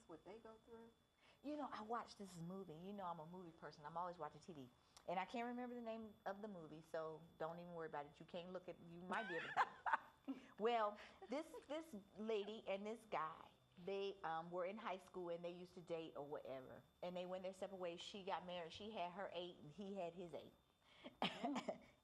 what they go through? You know, I watched this movie. You know, I'm a movie person. I'm always watching TV. And I can't remember the name of the movie, so don't even worry about it. You can't look at, you might be able to find it. Well, this lady and this guy, they were in high school and they used to date or whatever. And they went their separate ways. She got married. She had her 8 and he had his 8.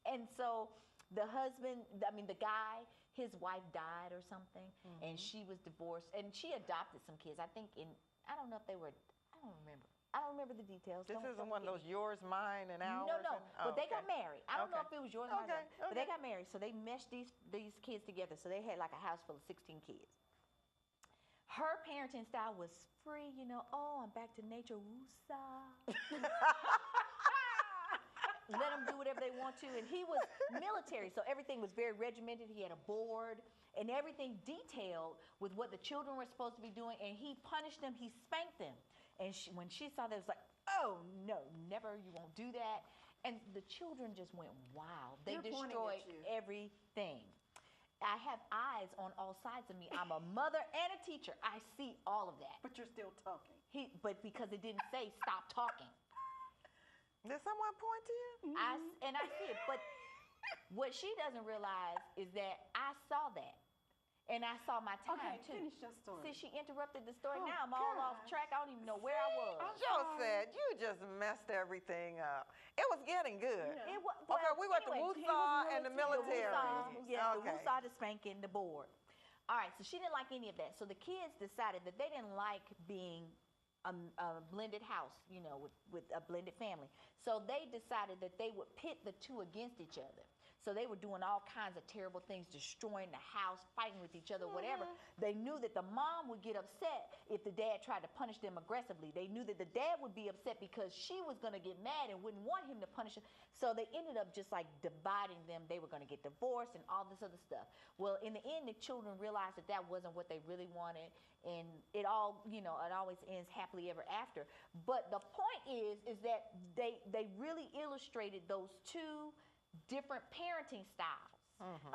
And so the husband, I mean, the guy, his wife died or something, and she was divorced. And she adopted some kids. I think I don't know if they were, I don't remember. I don't remember the details. This isn't one of those yours, mine, and ours? No, but they got married. I don't know Okay. if it was yours or mine, but they got married. So they meshed these kids together. So they had like a house full of 16 kids. Her parenting style was free, you know. Oh, I'm back to nature. Woosah. Let them do whatever they want to. And he was military, so everything was very regimented. He had a board and everything detailed with what the children were supposed to be doing. And he punished them. He spanked them. And when she saw that, it was like, oh, no, never, you won't do that. And the children just went wild. They destroyed everything. I have eyes on all sides of me. I'm a mother and a teacher. I see all of that. But you're still talking. But because it didn't say stop talking. Did someone point to you? I see it. But what she doesn't realize is that I saw that. And I saw my time, okay, too. Finish your story. See, she interrupted the story. Oh, now I'm all off track. I don't even know where I was. Joe said, you just messed everything up. It was getting good. Yeah. It was, okay, we went to Woosah and the military. The Woosah, the spanking, the board. All right, so she didn't like any of that. So the kids decided that they didn't like being a blended house, you know, with a blended family. So they decided that they would pit the two against each other. So they were doing all kinds of terrible things, destroying the house, fighting with each other, whatever. They knew that the mom would get upset if the dad tried to punish them aggressively. They knew that the dad would be upset because she was going to get mad and wouldn't want him to punish her. So they ended up just like dividing them. They were going to get divorced and all this other stuff. Well, in the end, the children realized that that wasn't what they really wanted. And it all, you know, it always ends happily ever after. But the point is that they really illustrated those two different parenting styles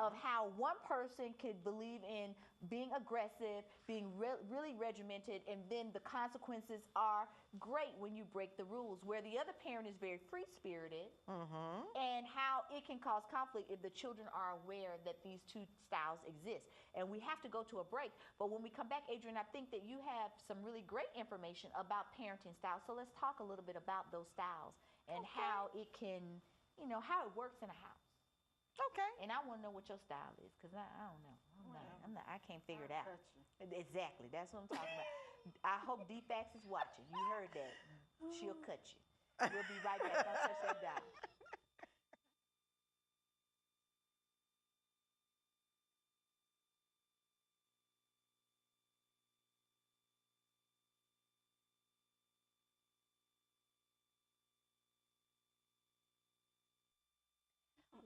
of how one person could believe in being aggressive, being really regimented, and then the consequences are great when you break the rules, where the other parent is very free-spirited, and how it can cause conflict if the children are aware that these two styles exist. And we have to go to a break, but when we come back, Adrian, I think that you have some really great information about parenting styles, so let's talk a little bit about those styles and how it can, you know, how it works in a house. Okay. And I want to know what your style is, because I don't know. I can't figure it out. Exactly. That's what I'm talking about. I hope DFAX is watching. You heard that. She'll cut you. We'll be right back. Don't touch that dial.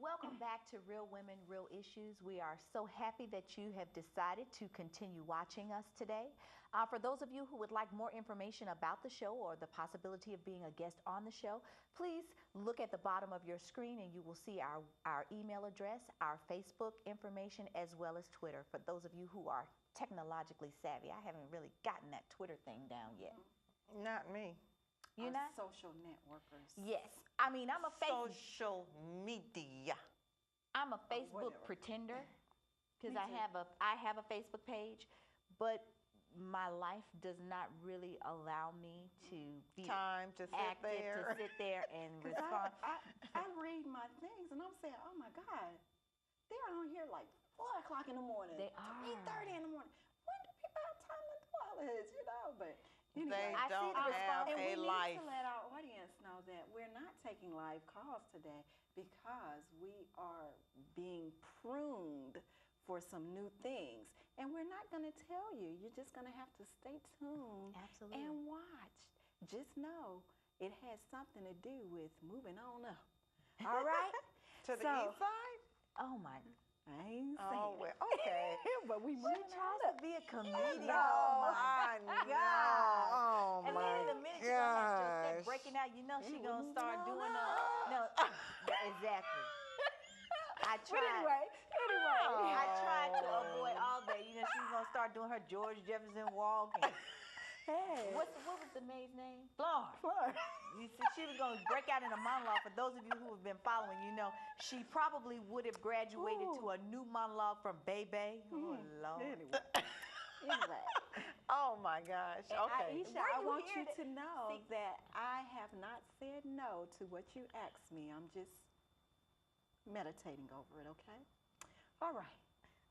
Welcome back to Real Women, Real Issues. We are so happy that you have decided to continue watching us today. For those of you who would like more information about the show or the possibility of being a guest on the show, please look at the bottom of your screen and you will see our email address, our Facebook information, as well as Twitter. For those of you who are technologically savvy, I haven't really gotten that Twitter thing down yet. Not me. You know? Social networkers. Yes. I mean, I'm a social media. I'm a Facebook pretender because I have a Facebook page, but my life does not really allow me to be active, to sit there and respond. I read my things and I'm saying, oh my God, they're on here like 4 o'clock in the morning. They are. 8:30 in the morning. When do people have time to do all this, you know? But They anyway, don't have and a we life. need to let our audience know that we're not taking live calls today because we are being pruned for some new things. And we're not going to tell you. You're just going to have to stay tuned and watch. Just know it has something to do with moving on up. All right? To the east side? Oh, my. I ain't saying well, okay. but we She tries to be a comedian. No, I know. Oh, and then in a minute, you're going to have Josette breaking out. You know she going to start doing no. Exactly. I tried. I tried to avoid all that. You know, she's going to start doing her George Jefferson walk. And Hey. what was the maid's name? Florence. Florence. You see, she was going to break out in a monologue. For those of you who have been following, you know, she probably would have graduated to a new monologue from Bebe. Oh, Lord. Anyway. Anyway. Oh my gosh. And Okay. Aisha, Where I you want you hearing it? to know See- that I have not said no to what you asked me. I'm just meditating over it, okay? All right.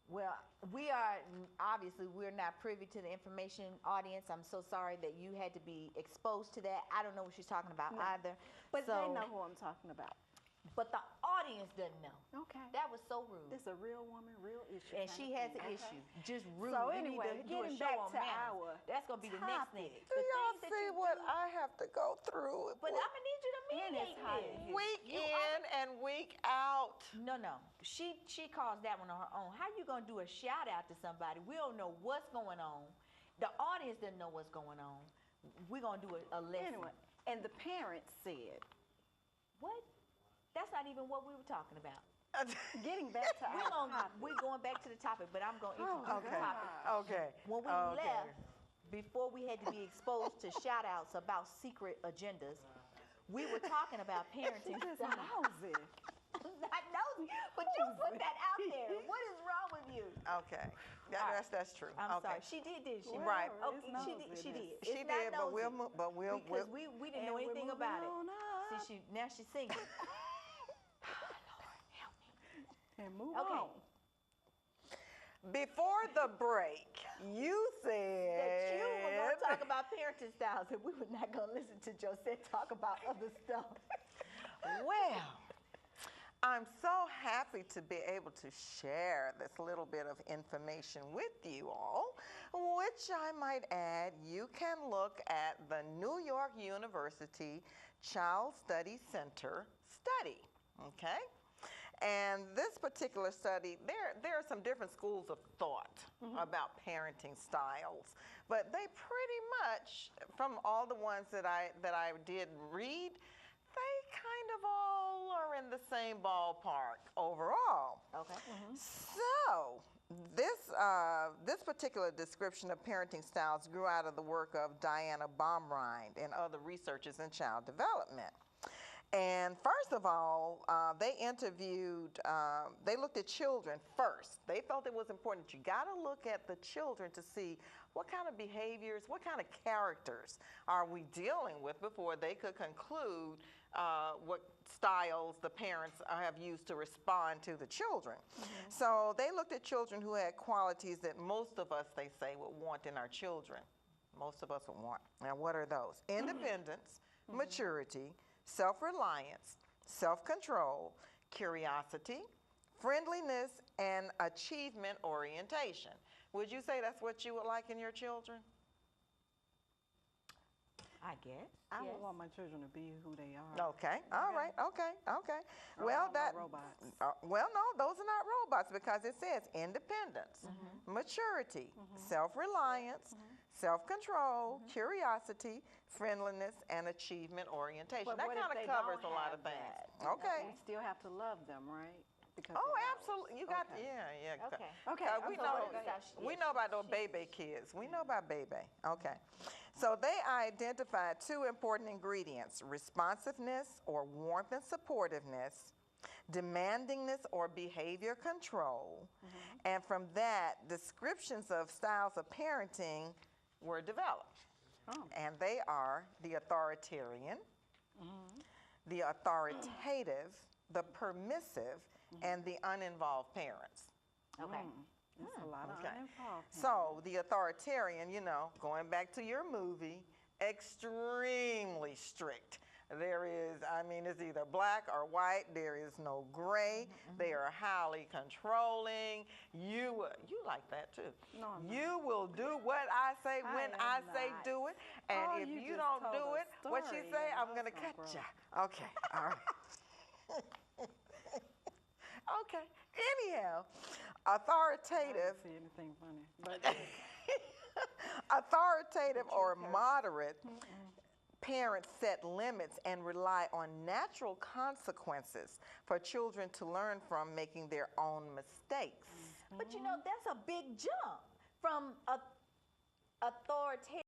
Well, we are obviously we're not privy to the information, audience. I'm so sorry that you had to be exposed to that. I don't know what she's talking about No. either. But so, they know who I'm talking about. But the audience doesn't know. Okay. That was so rude. It's a real woman, real issue. And kind she of has thing, an okay? issue. Just rude. So You need anyway, to do a getting show back on to manners. our That's gonna be the next thing. topic. Do The y'all things that see you what do- I have to go through? But I'm gonna need you to And it's mediate hot in this. here. Week You in and week out. No. She caused that one on her own. How you gonna do a shout out to somebody? We don't know what's going on. The audience doesn't know what's going on. We're gonna do a lesson. Anyway, and the parents said, What? That's not even what we were talking about. getting back to our topic. We're going back to the topic, but I'm gonna introduce Okay. the topic. Okay. When we Okay. left, before we had to be exposed to shout outs about secret agendas, we were talking about parenting She just style. nosy. I know, but you put that out there. What is wrong with you? Okay. All right. That's true. I'm okay. sorry. She did she? Well, Right. it's Okay, nosy. she did. She It's not did, but nosy. Because we didn't know And we're anything moving about on it. up. See, now she's singing. And move Okay. on. Before the break, you said That you were going to talk about parenting styles, and we were not going to listen to Josette talk about other stuff. Well, I'm so happy to be able to share this little bit of information with you all, which I might add, you can look at the New York University Child Study Center study, okay? And this particular study, there are some different schools of thought about parenting styles, but they pretty much, from all the ones that I did read, they kind of all are in the same ballpark overall. Okay. So this particular description of parenting styles grew out of the work of Diana Baumrind and other researchers in child development. And first of all, they looked at children first. They felt it was important that you got to look at the children to see what kind of behaviors, what kind of characters are we dealing with before they could conclude what styles the parents have used to respond to the children. So they looked at children who had qualities that most of us, they say, would want in our children. Most of us would want. Now, what are those? Independence, maturity, self-reliance, self-control, curiosity, friendliness, and achievement orientation. Would you say that's what you would like in your children? I guess. I yes. would want my children to be who they are. Okay, all right, okay. I Well, don't want no robots. well, no, those are not robots because it says independence, maturity, self-reliance, self-control, curiosity, friendliness, and achievement orientation. But that what if kind of they covers a don't lot have of things. that? Okay. You still have to love them, right? Because Oh, they're ours. absolutely. You got Okay. yeah. Okay. Okay, We I'm know sorry. we know about those baby kids. We know about baby. Okay. So they identified two important ingredients: responsiveness or warmth and supportiveness, demandingness or behavior control. And from that, descriptions of styles of parenting were developed. Oh. And they are the authoritarian, the authoritative, the permissive, and the uninvolved parents. Okay. It's a lot of Okay. uninvolved. So the authoritarian, going back to your movie, extremely strict. There is, it's either black or white. There is no gray. They are highly controlling. You like that too. No, I'm not. You will do what I say when I am say not. do it. And Oh, if you you just don't told do a it, what she story say, and I'm that's gonna not cut broke. ya. Okay, all right. Okay. Anyhow, I authoritative. don't see anything funny. But Authoritative or moderate parents set limits and rely on natural consequences for children to learn from making their own mistakes. But that's a big jump from authoritative